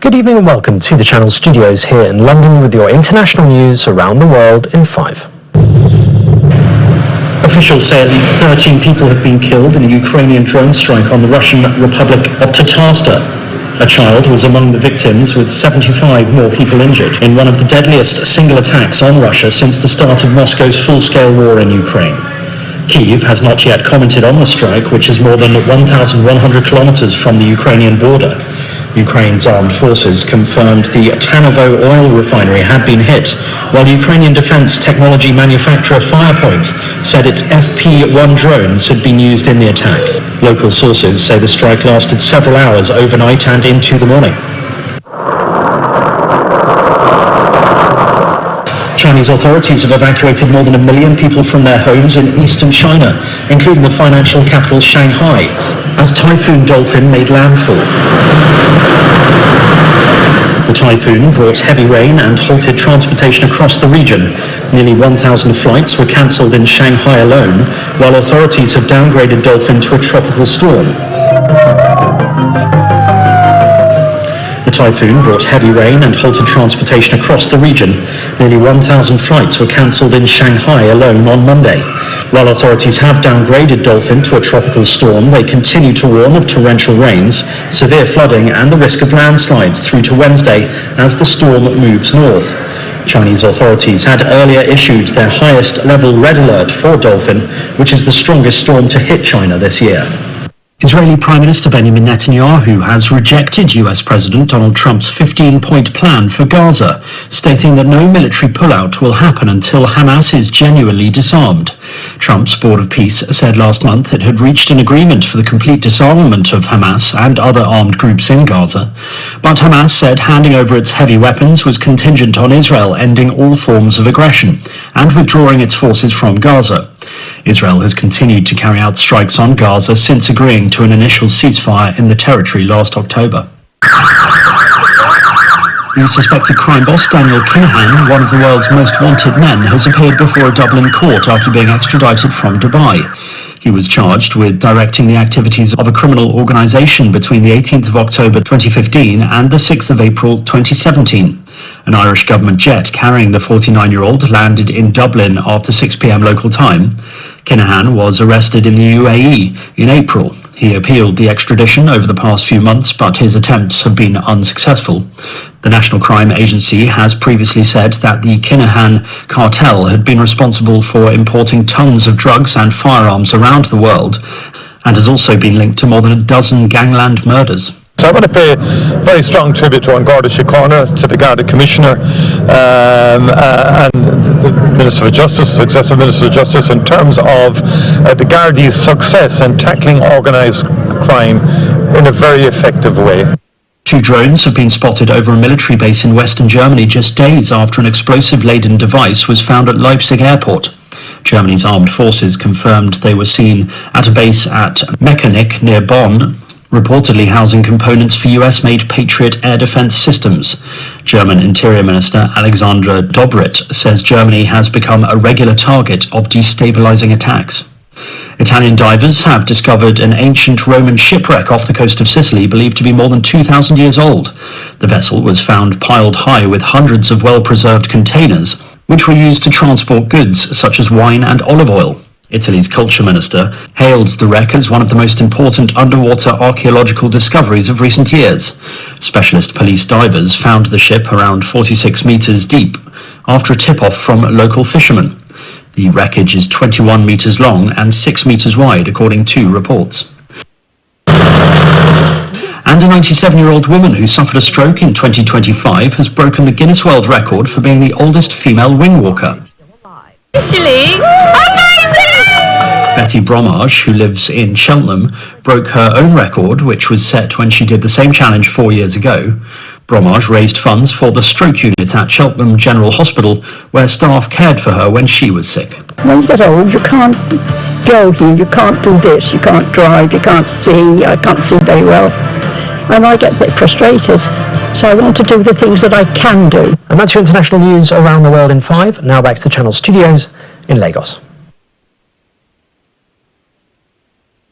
Good evening and welcome to the Channel Studios here in London with your international news around the world in 5. Officials say at least 13 people have been killed in a Ukrainian drone strike on the Russian Republic of Tatarstan. A child was among the victims, with 75 more people injured in one of the deadliest single attacks on Russia since the start of Moscow's full-scale war in Ukraine. Kyiv has not yet commented on the strike, which is more than 1,100 kilometers from the Ukrainian border. Ukraine's armed forces confirmed the Tanovo oil refinery had been hit, while Ukrainian defense technology manufacturer Firepoint said its FP-1 drones had been used in the attack. Local sources say the strike lasted several hours overnight and into the morning. Chinese authorities have evacuated more than 1 million people from their homes in eastern China, including the financial capital Shanghai, as Typhoon Dolphin made landfall. The typhoon brought heavy rain and halted transportation across the region. Nearly 1,000 flights were cancelled in Shanghai alone, while authorities have downgraded Dolphin to a tropical storm. The typhoon brought heavy rain and halted transportation across the region. Nearly 1,000 flights were cancelled in Shanghai alone on Monday. While authorities have downgraded Dolphin to a tropical storm, they continue to warn of torrential rains, severe flooding and the risk of landslides through to Wednesday as the storm moves north. Chinese authorities had earlier issued their highest level red alert for Dolphin, which is the strongest storm to hit China this year. Israeli Prime Minister Benjamin Netanyahu has rejected US President Donald Trump's 15-point plan for Gaza, stating that no military pullout will happen until Hamas is genuinely disarmed. Trump's Board of Peace said last month it had reached an agreement for the complete disarmament of Hamas and other armed groups in Gaza, but Hamas said handing over its heavy weapons was contingent on Israel ending all forms of aggression and withdrawing its forces from Gaza. Israel has continued to carry out strikes on Gaza since agreeing to an initial ceasefire in the territory last October. The suspected crime boss Daniel Kinahan, one of the world's most wanted men, has appeared before a Dublin court after being extradited from Dubai. He was charged with directing the activities of a criminal organisation between the 18th of October 2015 and the 6th of April 2017. An Irish government jet carrying the 49-year-old landed in Dublin after 6 p.m. local time. Kinahan was arrested in the UAE in April. He appealed the extradition over the past few months, but his attempts have been unsuccessful. The National Crime Agency has previously said that the Kinahan cartel had been responsible for importing tons of drugs and firearms around the world, and has also been linked to more than a dozen gangland murders. So I want to pay very strong tribute to Garda Síochána, to the Garda Commissioner and the Minister of Justice, Successive Minister of Justice, in terms of the Garda's success in tackling organised crime in a very effective way. 2 drones have been spotted over a military base in western Germany just days after an explosive-laden device was found at Leipzig airport. Germany's armed forces confirmed they were seen at a base at Mechanic near Bonn, reportedly housing components for US-made Patriot air defense systems. German Interior Minister Alexandra Dobrindt says Germany has become a regular target of destabilizing attacks. Italian divers have discovered an ancient Roman shipwreck off the coast of Sicily believed to be more than 2,000 years old. The vessel was found piled high with hundreds of well-preserved containers, which were used to transport goods such as wine and olive oil. Italy's culture minister hailed the wreck as one of the most important underwater archaeological discoveries of recent years. Specialist police divers found the ship around 46 meters deep after a tip-off from local fishermen. The wreckage is 21 meters long and 6 meters wide, according to reports. And a 97-year-old woman who suffered a stroke in 2025 has broken the Guinness World Record for being the oldest female wing walker. Amazing! Betty Bromage, who lives in Cheltenham, broke her own record, which was set when she did the same challenge 4 years ago. Bromage raised funds for the stroke unit at Cheltenham General Hospital, where staff cared for her when she was sick. When you get old, you can't go here, you can't do this, you can't drive, you can't see, I can't see very well. And I get a bit frustrated. So I want to do the things that I can do. And that's your international news around the world in 5. Now back to the Channel Studios in Lagos.